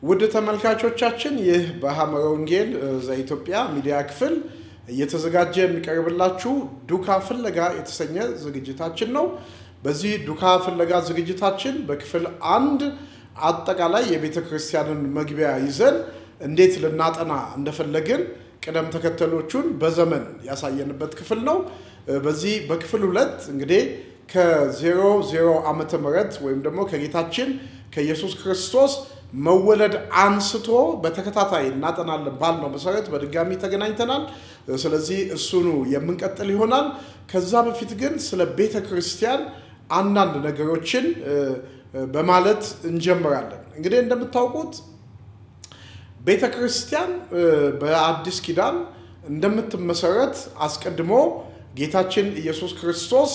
ውድ ተመልካቾቻችን ይህ በሐመረ ወንጌል ዘኢትዮጵያ ሚዲያ ክፍል እየተዘጋጀ የሚቀርብላችሁ ዱካ ፍለጋ የተሰኘ ዝግጅታችን ነው። በዚህ ዱካ ፍለጋ ዝግጅታችን በክፍል 1 አጠቃላይ የቤተ ክርስቲያንን መግቢያ ይዘን እንዴት ልናጠና እንደፈለግን ቅደም ተከተሎቹን በዘመን ያሳየንበት ክፍል ነው። በዚህ በክፍል 2 እንግዲህ ከ00 ዓመተ ምህረት ወይም ደግሞ ከጌታችን ከኢየሱስ ክርስቶስ መወለድ አንስቶ በተከታታይ እናጠናለን ባልነው መሰረት በድጋሚ ተገናኝተናል። ስለዚህ እሱኑ የምንቀጥል ይሆናል። ከዛ በፊት ግን ስለ ቤተ ክርስቲያን አንዳንድ ነገሮችን በማለት እንጀምራለን። እንግዲህ እንደምታውቁት ቤተ ክርስቲያን በአዲስ ኪዳን እንደምትመሰረት አስቀድሞ ጌታችን ኢየሱስ ክርስቶስ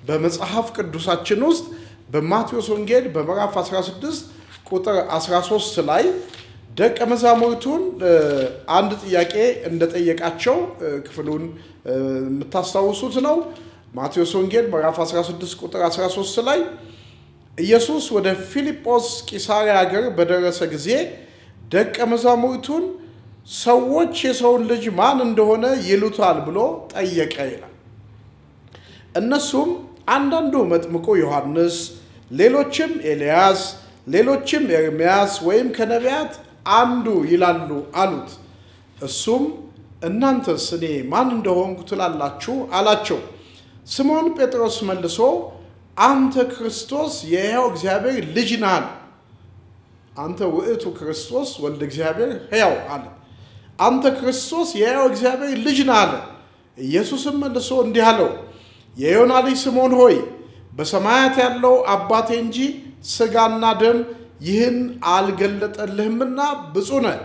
በመጽሐፍ ቅዱሳችን ውስጥ በማቴዎስ ወንጌል በምዕራፍ 16 ቁጥር 13 ላይ ደቀ መዛሙርቱን አንድ ጥያቄ እንደጠየቃቸው ክፍሉን የምታስታውሱት ነው። ማቴዎስ ወንጌል ምዕራፍ 16 ቁጥር 13 ላይ ኢየሱስ ወደ ፊልጶስ ቂሳርያ ሀገር በደረሰ ጊዜ ደቀ መዛሙርቱን ሰዎች የሰውን ልጅ ማን እንደሆነ ይሉታል ብሎ ጠየቀ ይላል። እነሱም አንዳንዱ መጥምቁ ዮሐንስ፣ ሌሎችም ኤልያስ፣ ሌሎችም ኤርምያስ ወይም ከነቢያት አንዱ ይላሉ አሉት። እሱም እናንተስ እኔ ማን እንደሆንኩ ትላላችሁ አላቸው። ስምዖን ጴጥሮስ መልሶ አንተ ክርስቶስ የሕያው እግዚአብሔር ልጅ ነህ አለ። አንተ ውእቱ ክርስቶስ ወልደ እግዚአብሔር ሕያው አለ። አንተ ክርስቶስ የሕያው እግዚአብሔር ልጅ ነህ አለ። ኢየሱስም መልሶ እንዲህ አለው፣ የዮና ልጅ ስምዖን ሆይ በሰማያት ያለው አባቴ እንጂ ሥጋና ደም ይህን አልገለጠልህምና ብፁዕ ነህ።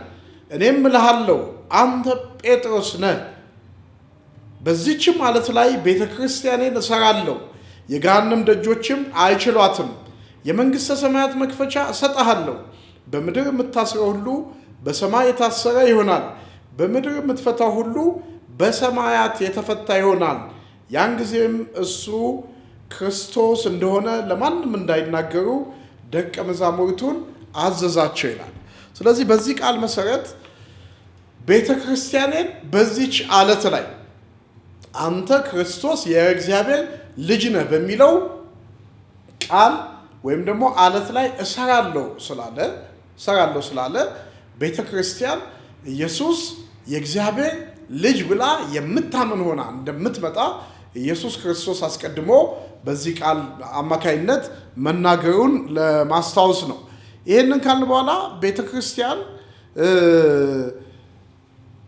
እኔም እልሃለሁ አንተ ጴጥሮስ ነህ፣ በዚህችም ዓለት ላይ ቤተ ክርስቲያኔን እሠራለሁ፣ የገሃነም ደጆችም አይችሏትም። የመንግሥተ ሰማያት መክፈቻ እሰጥሃለሁ። በምድር የምታስረው ሁሉ በሰማይ የታሰረ ይሆናል፣ በምድር የምትፈታው ሁሉ በሰማያት የተፈታ ይሆናል። ያን ጊዜም እሱ ክርስቶስ እንደሆነ ለማንም እንዳይናገሩ ደቀ መዛሙርቱን አዘዛቸው ይላል። ስለዚህ በዚህ ቃል መሰረት ቤተ ክርስቲያንን በዚች ዓለት ላይ አንተ ክርስቶስ የእግዚአብሔር ልጅ ነህ በሚለው ቃል ወይም ደግሞ ዓለት ላይ እሰራለሁ ስላለ ቤተ ክርስቲያን ኢየሱስ የእግዚአብሔር ልጅ ብላ የምታምን ሆና እንደምትመጣ ኢየሱስ ክርስቶስ አስቀድሞ በዚህ ቃል አማካይነት መናገሩን ለማስታወስ ነው። ይህንን ካልን በኋላ ቤተ ክርስቲያን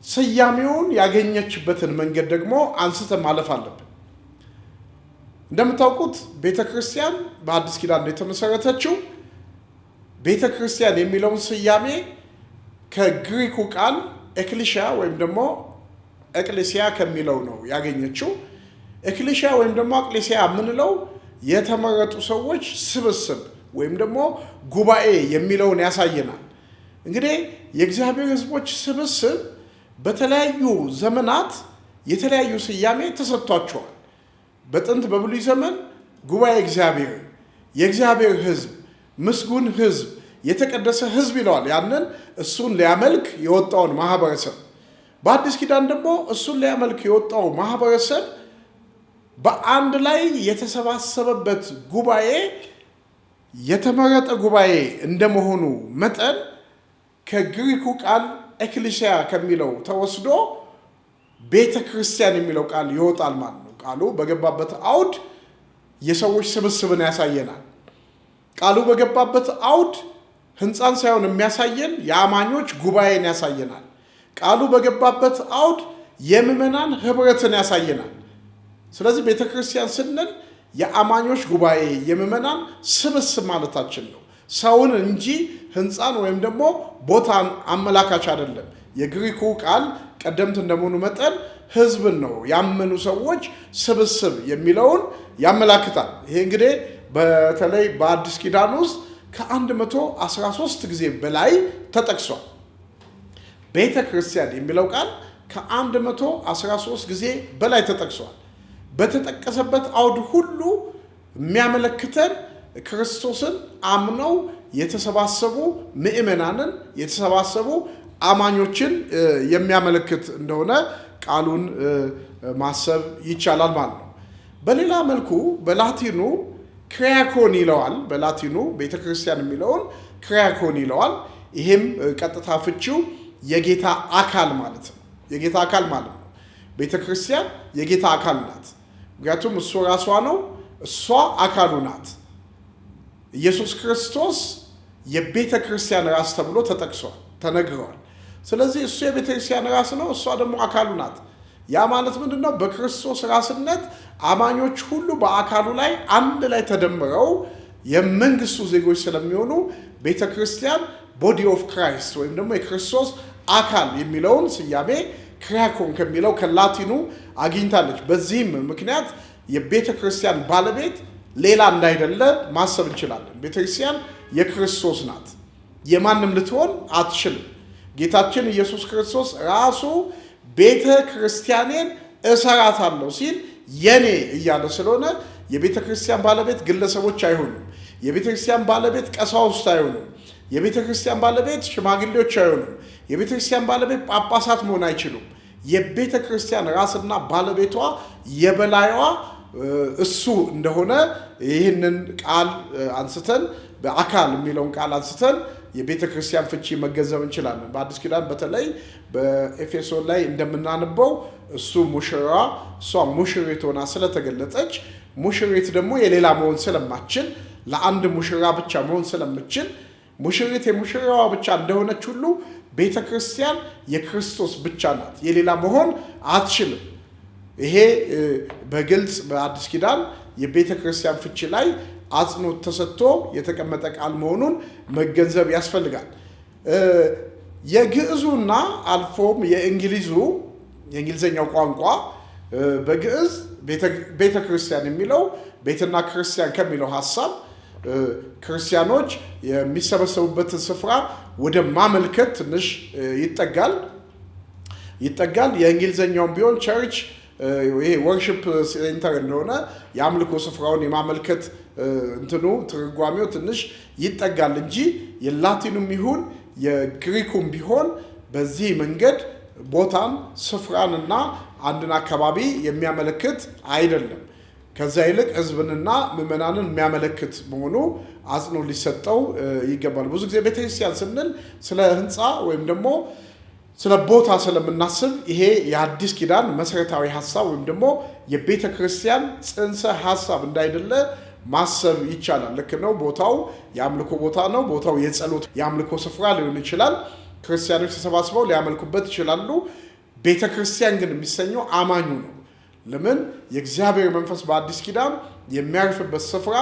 ስያሜውን ያገኘችበትን መንገድ ደግሞ አንስተን ማለፍ አለብን። እንደምታውቁት ቤተ ክርስቲያን በአዲስ ኪዳን የተመሰረተችው ቤተ ክርስቲያን የሚለውን ስያሜ ከግሪኩ ቃል ኤክሊሺያ ወይም ደግሞ ኤክሌሲያ ከሚለው ነው ያገኘችው። ኤክሌሲያ ወይም ደግሞ ኤክሌሲያ የምንለው የተመረጡ ሰዎች ስብስብ ወይም ደግሞ ጉባኤ የሚለውን ያሳየናል። እንግዲህ የእግዚአብሔር ሕዝቦች ስብስብ በተለያዩ ዘመናት የተለያዩ ስያሜ ተሰጥቷቸዋል። በጥንት በብሉይ ዘመን ጉባኤ እግዚአብሔር፣ የእግዚአብሔር ሕዝብ፣ ምስጉን ሕዝብ፣ የተቀደሰ ሕዝብ ይለዋል። ያንን እሱን ሊያመልክ የወጣውን ማህበረሰብ። በአዲስ ኪዳን ደግሞ እሱን ሊያመልክ የወጣው ማህበረሰብ በአንድ ላይ የተሰባሰበበት ጉባኤ የተመረጠ ጉባኤ እንደመሆኑ መጠን ከግሪኩ ቃል ኤክሌሲያ ከሚለው ተወስዶ ቤተ ክርስቲያን የሚለው ቃል ይወጣል ማለት ነው። ቃሉ በገባበት አውድ የሰዎች ስብስብን ያሳየናል። ቃሉ በገባበት አውድ ህንፃን ሳይሆን የሚያሳየን የአማኞች ጉባኤን ያሳየናል። ቃሉ በገባበት አውድ የምዕመናን ህብረትን ያሳየናል። ስለዚህ ቤተ ክርስቲያን ስንል የአማኞች ጉባኤ የምዕመናን ስብስብ ማለታችን ነው። ሰውን እንጂ ህንፃን ወይም ደግሞ ቦታን አመላካች አይደለም። የግሪኩ ቃል ቀደምት እንደመሆኑ መጠን ህዝብን ነው፣ ያመኑ ሰዎች ስብስብ የሚለውን ያመላክታል። ይሄ እንግዲህ በተለይ በአዲስ ኪዳን ውስጥ ከ113 ጊዜ በላይ ተጠቅሷል። ቤተ ክርስቲያን የሚለው ቃል ከ113 ጊዜ በላይ ተጠቅሷል። በተጠቀሰበት አውድ ሁሉ የሚያመለክተን ክርስቶስን አምነው የተሰባሰቡ ምእመናንን የተሰባሰቡ አማኞችን የሚያመለክት እንደሆነ ቃሉን ማሰብ ይቻላል ማለት ነው። በሌላ መልኩ በላቲኑ ክሪያኮን ይለዋል። በላቲኑ ቤተክርስቲያን የሚለውን ክሪያኮን ይለዋል። ይሄም ቀጥታ ፍቺው የጌታ አካል ማለት ነው። የጌታ አካል ማለት ነው። ቤተክርስቲያን የጌታ አካል ናት። ምክንያቱም እሱ ራሷ ነው፣ እሷ አካሉ ናት። ኢየሱስ ክርስቶስ የቤተ ክርስቲያን ራስ ተብሎ ተጠቅሷል፣ ተነግሯል። ስለዚህ እሱ የቤተ ክርስቲያን ራስ ነው፣ እሷ ደግሞ አካሉ ናት። ያ ማለት ምንድነው? በክርስቶስ ራስነት አማኞች ሁሉ በአካሉ ላይ አንድ ላይ ተደምረው የመንግስቱ ዜጎች ስለሚሆኑ ቤተ ክርስቲያን ቦዲ ኦፍ ክራይስት ወይም ደግሞ የክርስቶስ አካል የሚለውን ስያሜ ክሪያኮን ከሚለው ከላቲኑ አግኝታለች። በዚህም ምክንያት የቤተ ክርስቲያን ባለቤት ሌላ እንዳይደለ ማሰብ እንችላለን። ቤተ ክርስቲያን የክርስቶስ ናት፣ የማንም ልትሆን አትችልም። ጌታችን ኢየሱስ ክርስቶስ ራሱ ቤተ ክርስቲያኔን እሰራታለሁ ሲል የኔ እያለ ስለሆነ የቤተ ክርስቲያን ባለቤት ግለሰቦች አይሆኑም። የቤተ ክርስቲያን ባለቤት ቀሳውስት አይሆኑም። የቤተ ክርስቲያን ባለቤት ሽማግሌዎች አይሆኑም። የቤተ ክርስቲያን ባለቤት ጳጳሳት መሆን አይችሉም። የቤተ ክርስቲያን ራስና ባለቤቷ የበላይዋ እሱ እንደሆነ ይህንን ቃል አንስተን በአካል የሚለውን ቃል አንስተን የቤተ ክርስቲያን ፍቺ መገንዘብ እንችላለን። በአዲስ ኪዳን በተለይ በኤፌሶን ላይ እንደምናነበው እሱ ሙሽራ እሷ ሙሽሪት ሆና ስለተገለጠች ሙሽሪት ደግሞ የሌላ መሆን ስለማትችል ለአንድ ሙሽራ ብቻ መሆን ስለምትችል ሙሽሪት የሙሽራዋ ብቻ እንደሆነች ሁሉ ቤተ ክርስቲያን የክርስቶስ ብቻ ናት፣ የሌላ መሆን አትችልም። ይሄ በግልጽ በአዲስ ኪዳን የቤተ ክርስቲያን ፍቺ ላይ አጽንኦት ተሰጥቶ የተቀመጠ ቃል መሆኑን መገንዘብ ያስፈልጋል። የግዕዙና አልፎም የእንግሊዝኛው ቋንቋ በግዕዝ ቤተ ክርስቲያን የሚለው ቤትና ክርስቲያን ከሚለው ሐሳብ ክርስቲያኖች የሚሰበሰቡበትን ስፍራ ወደ ማመልከት ትንሽ ይጠጋል። የእንግሊዝኛውም ቢሆን ቸርች ይሄ ወርሺፕ ሴንተር እንደሆነ የአምልኮ ስፍራውን የማመልከት እንትኑ ትርጓሜው ትንሽ ይጠጋል እንጂ የላቲኑም ይሁን የግሪኩም ቢሆን በዚህ መንገድ ቦታን ስፍራንና አንድን አካባቢ የሚያመለክት አይደለም። ከዛ ይልቅ ሕዝብንና ምዕመናንን የሚያመለክት መሆኑ አጽንኦት ሊሰጠው ይገባል። ብዙ ጊዜ ቤተክርስቲያን ስንል ስለ ህንፃ ወይም ደግሞ ስለ ቦታ ስለምናስብ ይሄ የአዲስ ኪዳን መሰረታዊ ሐሳብ ወይም ደግሞ የቤተ ክርስቲያን ጽንሰ ሐሳብ እንዳይደለ ማሰብ ይቻላል። ልክ ነው። ቦታው የአምልኮ ቦታ ነው። ቦታው የጸሎት የአምልኮ ስፍራ ሊሆን ይችላል። ክርስቲያኖች ተሰባስበው ሊያመልኩበት ይችላሉ። ቤተ ክርስቲያን ግን የሚሰኘው አማኙ ነው። ለምን? የእግዚአብሔር መንፈስ በአዲስ ኪዳን የሚያርፍበት ስፍራ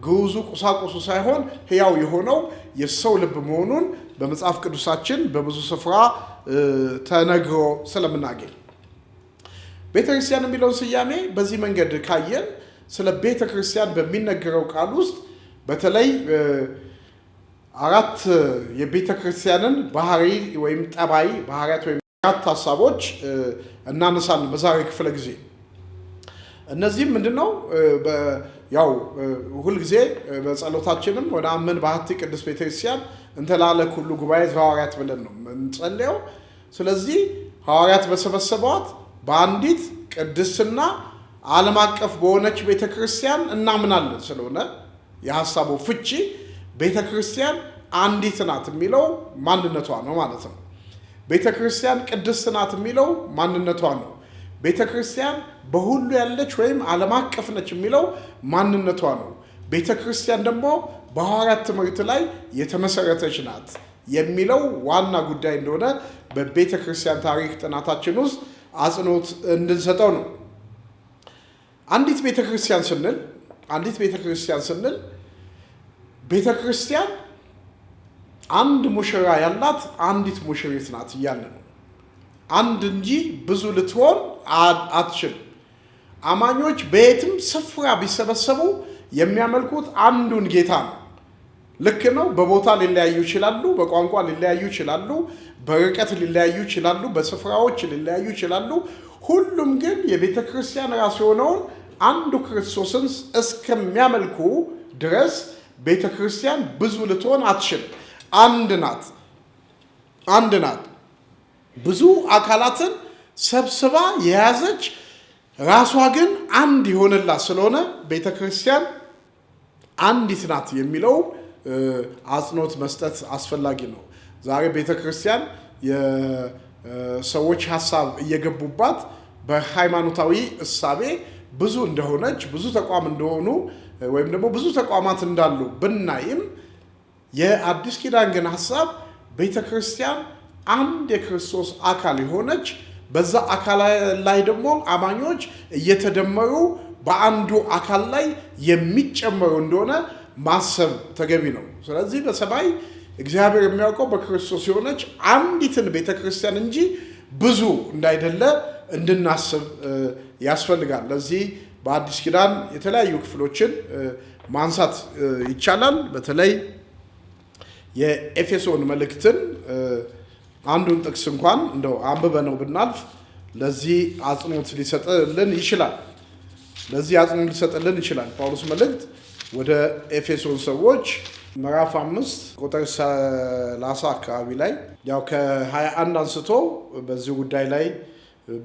ግዑዙ ቁሳቁሱ ሳይሆን ሕያው የሆነው የሰው ልብ መሆኑን በመጽሐፍ ቅዱሳችን በብዙ ስፍራ ተነግሮ ስለምናገኝ ቤተ ክርስቲያን የሚለውን ስያሜ በዚህ መንገድ ካየን ስለ ቤተ ክርስቲያን በሚነገረው ቃል ውስጥ በተለይ አራት የቤተ ክርስቲያንን ባህሪ ወይም ጠባይ ባህሪያት ወይም አራት ሐሳቦች እናነሳለን በዛሬ ክፍለ ጊዜ። እነዚህም ምንድነው? ያው ሁልጊዜ በጸሎታችንም ወደ አመን ባህቲ ቅድስት ቤተክርስቲያን እንተላለ ሁሉ ጉባኤ ሐዋርያት ብለን ነው እንጸልየው። ስለዚህ ሐዋርያት በሰበሰቧት በአንዲት ቅድስና ዓለም አቀፍ በሆነች ቤተክርስቲያን እናምናለን። ስለሆነ የሐሳቡ ፍቺ ቤተክርስቲያን አንዲት ናት የሚለው ማንነቷ ነው ማለት ነው። ቤተክርስቲያን ቅድስት ናት የሚለው ማንነቷ ነው። ቤተክርስቲያን በሁሉ ያለች ወይም ዓለም አቀፍ ነች የሚለው ማንነቷ ነው። ቤተክርስቲያን ደግሞ በሐዋርያት ትምህርት ላይ የተመሰረተች ናት የሚለው ዋና ጉዳይ እንደሆነ በቤተክርስቲያን ታሪክ ጥናታችን ውስጥ አጽንኦት እንድንሰጠው ነው። አንዲት ቤተክርስቲያን ስንል ቤተክርስቲያን አንድ ሙሽራ ያላት አንዲት ሙሽሪት ናት እያለ ነው። አንድ እንጂ ብዙ ልትሆን አትችልም። አማኞች በየትም ስፍራ ቢሰበሰቡ የሚያመልኩት አንዱን ጌታ ነው። ልክ ነው። በቦታ ሊለያዩ ይችላሉ፣ በቋንቋ ሊለያዩ ይችላሉ፣ በርቀት ሊለያዩ ይችላሉ፣ በስፍራዎች ሊለያዩ ይችላሉ። ሁሉም ግን የቤተ ክርስቲያን ራስ የሆነውን አንዱ ክርስቶስን እስከሚያመልኩ ድረስ ቤተ ክርስቲያን ብዙ ልትሆን አትችልም። አንድ ናት። ብዙ አካላትን ሰብስባ የያዘች ራሷ ግን አንድ የሆነላት ስለሆነ ቤተ ክርስቲያን አንዲት ናት የሚለው አጽንኦት መስጠት አስፈላጊ ነው። ዛሬ ቤተ ክርስቲያን የሰዎች ሀሳብ እየገቡባት በሃይማኖታዊ እሳቤ ብዙ እንደሆነች ብዙ ተቋም እንደሆኑ ወይም ደግሞ ብዙ ተቋማት እንዳሉ ብናይም የአዲስ ኪዳን ግን ሀሳብ ቤተ ክርስቲያን አንድ የክርስቶስ አካል የሆነች በዛ አካል ላይ ደግሞ አማኞች እየተደመሩ በአንዱ አካል ላይ የሚጨመሩ እንደሆነ ማሰብ ተገቢ ነው። ስለዚህ በሰማይ እግዚአብሔር የሚያውቀው በክርስቶስ የሆነች አንዲትን ቤተ ክርስቲያን እንጂ ብዙ እንዳይደለ እንድናስብ ያስፈልጋል። ለዚህ በአዲስ ኪዳን የተለያዩ ክፍሎችን ማንሳት ይቻላል። በተለይ የኤፌሶን መልእክትን አንዱን ጥቅስ እንኳን እንደው አንብበነው ብናልፍ ለዚህ አጽንኦት ሊሰጥልን ይችላል። ጳውሎስ መልእክት ወደ ኤፌሶን ሰዎች ምዕራፍ 5 ቁጥር 30 አካባቢ ላይ ያው ከ21 አንስቶ በዚህ ጉዳይ ላይ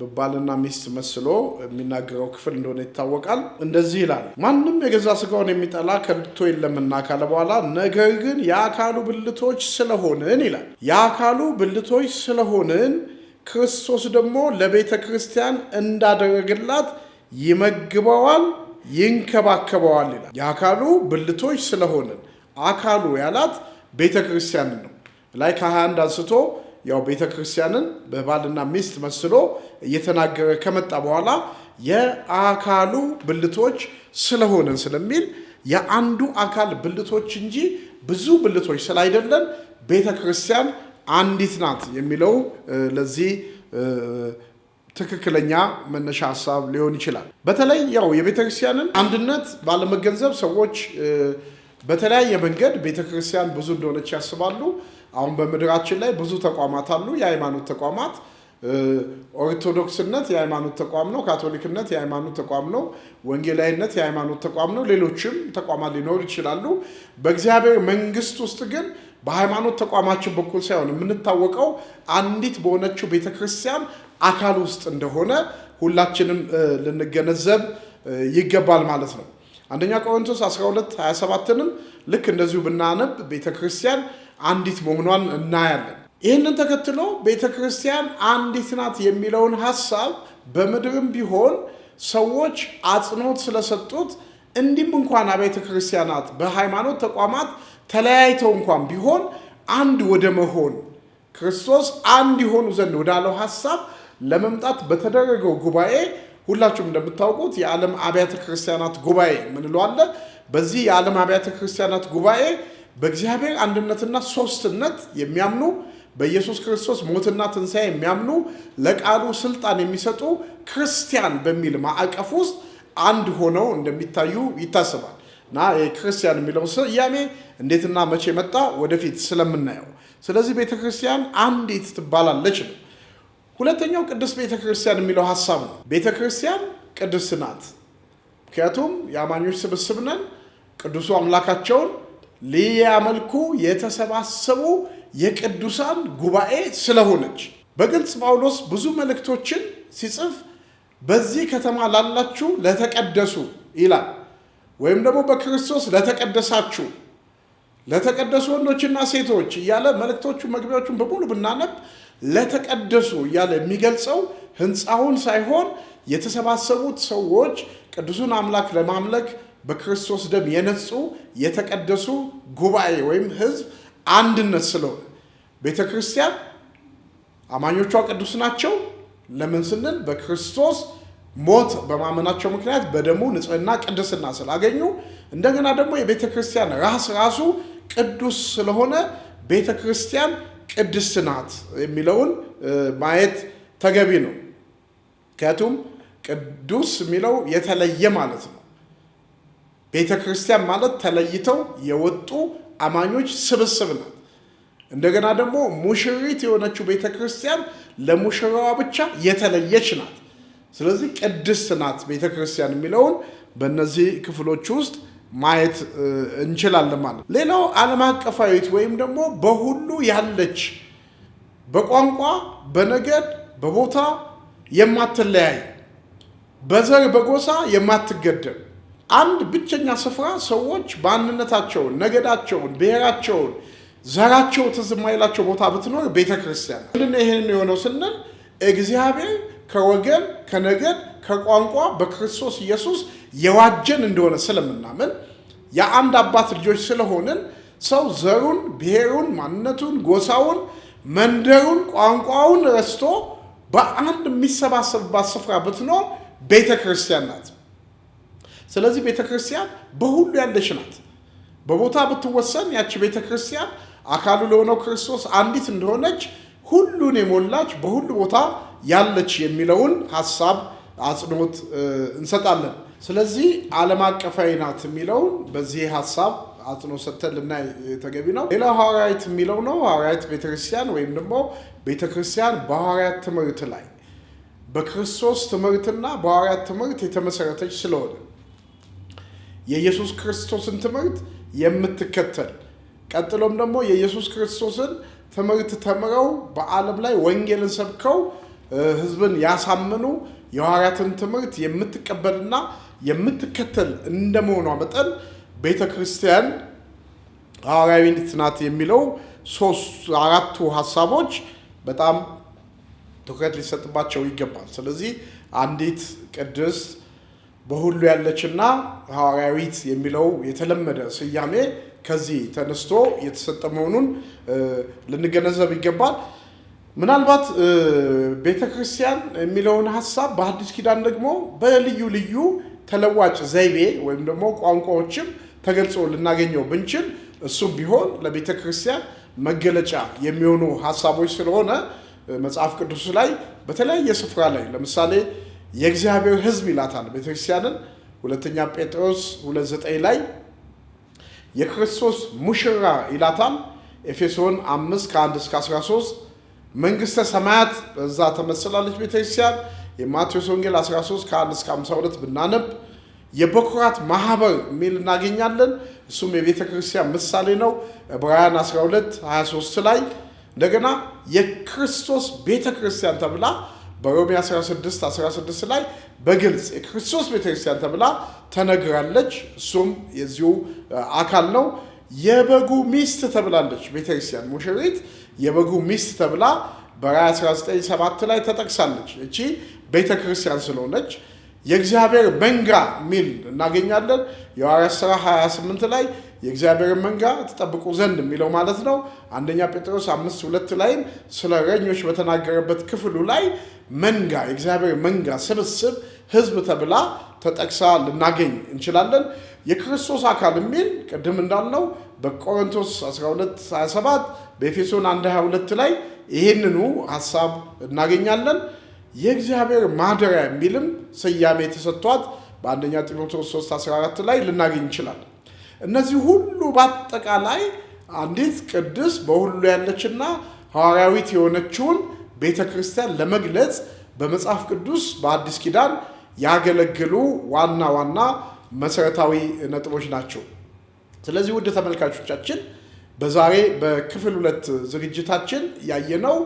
በባልና ሚስት መስሎ የሚናገረው ክፍል እንደሆነ ይታወቃል። እንደዚህ ይላል፣ ማንም የገዛ ስጋውን የሚጠላ ከቶ የለምና ካለ በኋላ ነገር ግን የአካሉ ብልቶች ስለሆንን ይላል። የአካሉ ብልቶች ስለሆንን ክርስቶስ ደግሞ ለቤተ ክርስቲያን እንዳደረገላት ይመግበዋል፣ ይንከባከበዋል ይላል። የአካሉ ብልቶች ስለሆንን አካሉ ያላት ቤተ ክርስቲያንን ነው። ላይ ከ21 አንስቶ ያው ቤተ ክርስቲያንን በባልና ሚስት መስሎ እየተናገረ ከመጣ በኋላ የአካሉ ብልቶች ስለሆንን ስለሚል የአንዱ አካል ብልቶች እንጂ ብዙ ብልቶች ስላይደለን ቤተ ክርስቲያን አንዲት ናት የሚለው ለዚህ ትክክለኛ መነሻ ሐሳብ ሊሆን ይችላል። በተለይ ያው የቤተ ክርስቲያንን አንድነት ባለመገንዘብ ሰዎች በተለያየ መንገድ ቤተ ክርስቲያን ብዙ እንደሆነች ያስባሉ። አሁን በምድራችን ላይ ብዙ ተቋማት አሉ። የሃይማኖት ተቋማት ኦርቶዶክስነት የሃይማኖት ተቋም ነው፣ ካቶሊክነት የሃይማኖት ተቋም ነው፣ ወንጌላዊነት የሃይማኖት ተቋም ነው፣ ሌሎችም ተቋማት ሊኖሩ ይችላሉ። በእግዚአብሔር መንግስት ውስጥ ግን በሃይማኖት ተቋማችን በኩል ሳይሆን የምንታወቀው አንዲት በሆነችው ቤተክርስቲያን አካል ውስጥ እንደሆነ ሁላችንም ልንገነዘብ ይገባል ማለት ነው። አንደኛ ቆሮንቶስ 12:27ንም ልክ እንደዚሁ ብናነብ ቤተክርስቲያን አንዲት መሆኗን እናያለን። ይህንን ተከትሎ ቤተክርስቲያን አንዲት ናት የሚለውን ሐሳብ በምድርም ቢሆን ሰዎች አጽንኦት ስለሰጡት እንዲህም እንኳን አብያተ ክርስቲያናት በሃይማኖት ተቋማት ተለያይተው እንኳን ቢሆን አንድ ወደ መሆን ክርስቶስ አንድ ይሆኑ ዘንድ ወዳለው ሐሳብ ለመምጣት በተደረገው ጉባኤ ሁላችሁም እንደምታውቁት የዓለም አብያተ ክርስቲያናት ጉባኤ ምንለው አለ። በዚህ የዓለም አብያተ ክርስቲያናት ጉባኤ በእግዚአብሔር አንድነትና ሶስትነት የሚያምኑ በኢየሱስ ክርስቶስ ሞትና ትንሣኤ የሚያምኑ ለቃሉ ስልጣን የሚሰጡ ክርስቲያን በሚል ማዕቀፍ ውስጥ አንድ ሆነው እንደሚታዩ ይታሰባል። እና ክርስቲያን የሚለው ስያሜ እንዴትና መቼ መጣ ወደፊት ስለምናየው፣ ስለዚህ ቤተክርስቲያን አንዲት ትባላለች ነው። ሁለተኛው ቅድስት ቤተክርስቲያን የሚለው ሐሳብ ነው። ቤተክርስቲያን ቅድስት ናት፣ ምክንያቱም የአማኞች ስብስብ ነን። ቅዱሱ አምላካቸውን ሊያመልኩ የተሰባሰቡ የቅዱሳን ጉባኤ ስለሆነች በግልጽ ጳውሎስ ብዙ መልእክቶችን ሲጽፍ በዚህ ከተማ ላላችሁ ለተቀደሱ ይላል፣ ወይም ደግሞ በክርስቶስ ለተቀደሳችሁ ለተቀደሱ ወንዶችና ሴቶች እያለ መልእክቶቹ መግቢያዎቹን በሙሉ ብናነብ ለተቀደሱ እያለ የሚገልጸው ሕንፃውን ሳይሆን የተሰባሰቡት ሰዎች ቅዱሱን አምላክ ለማምለክ በክርስቶስ ደም የነጹ የተቀደሱ ጉባኤ ወይም ሕዝብ አንድነት ስለሆነ ቤተክርስቲያን አማኞቿ ቅዱስ ናቸው። ለምን ስንል በክርስቶስ ሞት በማመናቸው ምክንያት በደሙ ንጽህና ቅድስና ስላገኙ፣ እንደገና ደግሞ የቤተክርስቲያን ራሱ ቅዱስ ስለሆነ ቤተክርስቲያን ቅድስት ናት የሚለውን ማየት ተገቢ ነው። ምክንያቱም ቅዱስ የሚለው የተለየ ማለት ነው። ቤተክርስቲያን ማለት ተለይተው የወጡ አማኞች ስብስብ ናት። እንደገና ደግሞ ሙሽሪት የሆነችው ቤተክርስቲያን ለሙሽራዋ ብቻ የተለየች ናት። ስለዚህ ቅድስት ናት ቤተክርስቲያን የሚለውን በእነዚህ ክፍሎች ውስጥ ማየት እንችላለን ማለት። ሌላው ዓለም አቀፋዊት ወይም ደግሞ በሁሉ ያለች በቋንቋ፣ በነገድ፣ በቦታ የማትለያይ በዘር በጎሳ የማትገደብ አንድ ብቸኛ ስፍራ ሰዎች በአንድነታቸውን፣ ነገዳቸውን፣ ብሔራቸውን፣ ዘራቸው ትዝ የማይላቸው ቦታ ብትኖር ቤተክርስቲያን። ምንድነው ይሄንን የሆነው ስንል እግዚአብሔር ከወገን ከነገድ ከቋንቋ በክርስቶስ ኢየሱስ የዋጀን እንደሆነ ስለምናምን የአንድ አባት ልጆች ስለሆንን ሰው ዘሩን፣ ብሔሩን፣ ማንነቱን፣ ጎሳውን፣ መንደሩን፣ ቋንቋውን ረስቶ በአንድ የሚሰባሰብባት ስፍራ ብትኖር ቤተክርስቲያን ናት። ስለዚህ ቤተክርስቲያን በሁሉ ያለች ናት። በቦታ ብትወሰን ያቺ ቤተክርስቲያን አካሉ ለሆነው ክርስቶስ አንዲት እንደሆነች ሁሉን የሞላች በሁሉ ቦታ ያለች የሚለውን ሐሳብ አጽንኦት እንሰጣለን። ስለዚህ ዓለም አቀፋዊ ናት የሚለውን በዚህ ሐሳብ አጽንኦት ሰጥተን ልናይ ተገቢ ነው። ሌላው ሐዋርያዊት የሚለው ነው። ሐዋርያዊት ቤተክርስቲያን ወይም ደግሞ ቤተክርስቲያን በሐዋርያት ትምህርት ላይ በክርስቶስ ትምህርትና በሐዋርያት ትምህርት የተመሰረተች ስለሆነ የኢየሱስ ክርስቶስን ትምህርት የምትከተል ቀጥሎም ደግሞ የኢየሱስ ክርስቶስን ትምህርት ተምረው በዓለም ላይ ወንጌልን ሰብከው ሕዝብን ያሳምኑ የሐዋርያትን ትምህርት የምትቀበልና የምትከተል እንደመሆኗ መጠን ቤተክርስቲያን ሐዋርያዊት ናት የሚለው አራቱ ሐሳቦች በጣም ትኩረት ሊሰጥባቸው ይገባል። ስለዚህ አንዲት ቅድስት በሁሉ ያለችና ሐዋርያዊት የሚለው የተለመደ ስያሜ ከዚህ ተነስቶ የተሰጠ መሆኑን ልንገነዘብ ይገባል። ምናልባት ቤተክርስቲያን የሚለውን ሐሳብ በአዲስ ኪዳን ደግሞ በልዩ ልዩ ተለዋጭ ዘይቤ ወይም ደግሞ ቋንቋዎችም ተገልጾ ልናገኘው ብንችል እሱም ቢሆን ለቤተክርስቲያን መገለጫ የሚሆኑ ሐሳቦች ስለሆነ መጽሐፍ ቅዱስ ላይ በተለያየ ስፍራ ላይ ለምሳሌ የእግዚአብሔር ሕዝብ ይላታል ቤተክርስቲያንን። ሁለተኛ ጴጥሮስ 2:9 ላይ የክርስቶስ ሙሽራ ይላታል። ኤፌሶን 5:1-13 መንግስተ ሰማያት በዛ ተመስላለች ቤተክርስቲያን። የማቴዎስ ወንጌል 13:1-52 ብናነብ የበኩራት ማህበር የሚል እናገኛለን። እሱም የቤተክርስቲያን ምሳሌ ነው። ዕብራውያን 12:23 ላይ እንደገና የክርስቶስ ቤተክርስቲያን ተብላ በሮሜ 16:16 ላይ በግልጽ የክርስቶስ ቤተክርስቲያን ተብላ ተነግራለች። እሱም የዚሁ አካል ነው። የበጉ ሚስት ተብላለች ቤተክርስቲያን። ሙሽሪት የበጉ ሚስት ተብላ በራዕይ 19:7 ላይ ተጠቅሳለች። እቺ ቤተክርስቲያን ስለሆነች የእግዚአብሔር መንጋ ሚል እናገኛለን። የሐዋርያት ሥራ 28 ላይ የእግዚአብሔር መንጋ ተጠብቁ ዘንድ የሚለው ማለት ነው። አንደኛ ጴጥሮስ 5:2 ላይ ስለ እረኞች በተናገረበት ክፍሉ ላይ መንጋ የእግዚአብሔር መንጋ ስብስብ ሕዝብ ተብላ ተጠቅሳ ልናገኝ እንችላለን። የክርስቶስ አካል የሚል ቅድም እንዳልነው በቆሮንቶስ 12:27 በኤፌሶን 1:22 ላይ ይህንኑ ሐሳብ እናገኛለን። የእግዚአብሔር ማደሪያ የሚልም ስያሜ ተሰጥቷት በአንደኛ ጢሞቴዎስ 3:14 ላይ ልናገኝ እንችላለን። እነዚህ ሁሉ በአጠቃላይ አንዲት ቅድስት በሁሉ ያለችና ሐዋርያዊት የሆነችውን ቤተክርስቲያን ለመግለጽ በመጽሐፍ ቅዱስ በአዲስ ኪዳን ያገለግሉ ዋና ዋና መሰረታዊ ነጥቦች ናቸው። ስለዚህ ውድ ተመልካቾቻችን በዛሬ በክፍል 2 ዝግጅታችን ያየነው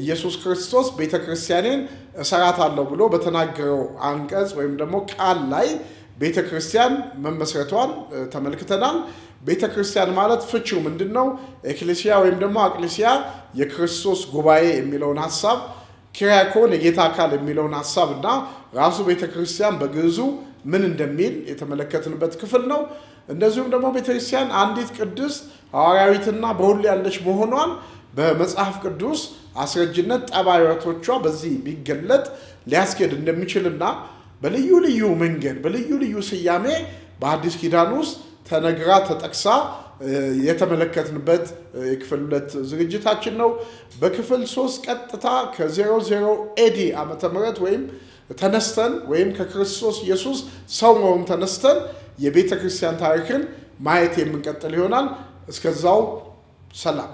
ኢየሱስ ክርስቶስ ቤተክርስቲያንን እሰራታለሁ ብሎ በተናገረው አንቀጽ ወይም ደግሞ ቃል ላይ ቤተክርስቲያን መመስረቷን ተመልክተናል። ቤተክርስቲያን ማለት ፍቺው ምንድነው? ኤክሌሲያ ወይም ደግሞ አቅሌሲያ የክርስቶስ ጉባኤ የሚለውን ሐሳብ፣ ኪሪያኮን የጌታ አካል የሚለውን ሐሳብ እና ራሱ ቤተክርስቲያን በግዕዙ ምን እንደሚል የተመለከትንበት ክፍል ነው። እንደዚሁም ደግሞ ቤተክርስቲያን አንዲት ቅድስት ሐዋርያዊትና በሁሉ ያለች መሆኗን በመጽሐፍ ቅዱስ አስረጅነት ጠባያቶቿ በዚህ ቢገለጥ ሊያስኬድ እንደሚችልና በልዩ ልዩ መንገድ በልዩ ልዩ ስያሜ በአዲስ ኪዳን ውስጥ ተነግራ ተጠቅሳ የተመለከትንበት የክፍል 2 ዝግጅታችን ነው። በክፍል 3 ቀጥታ ከ00 ኤዲ ዓመተ ምህረት ወይም ተነስተን ወይም ከክርስቶስ ኢየሱስ ሰው መሆን ተነስተን የቤተ ክርስቲያን ታሪክን ማየት የምንቀጥል ይሆናል። እስከዛው ሰላም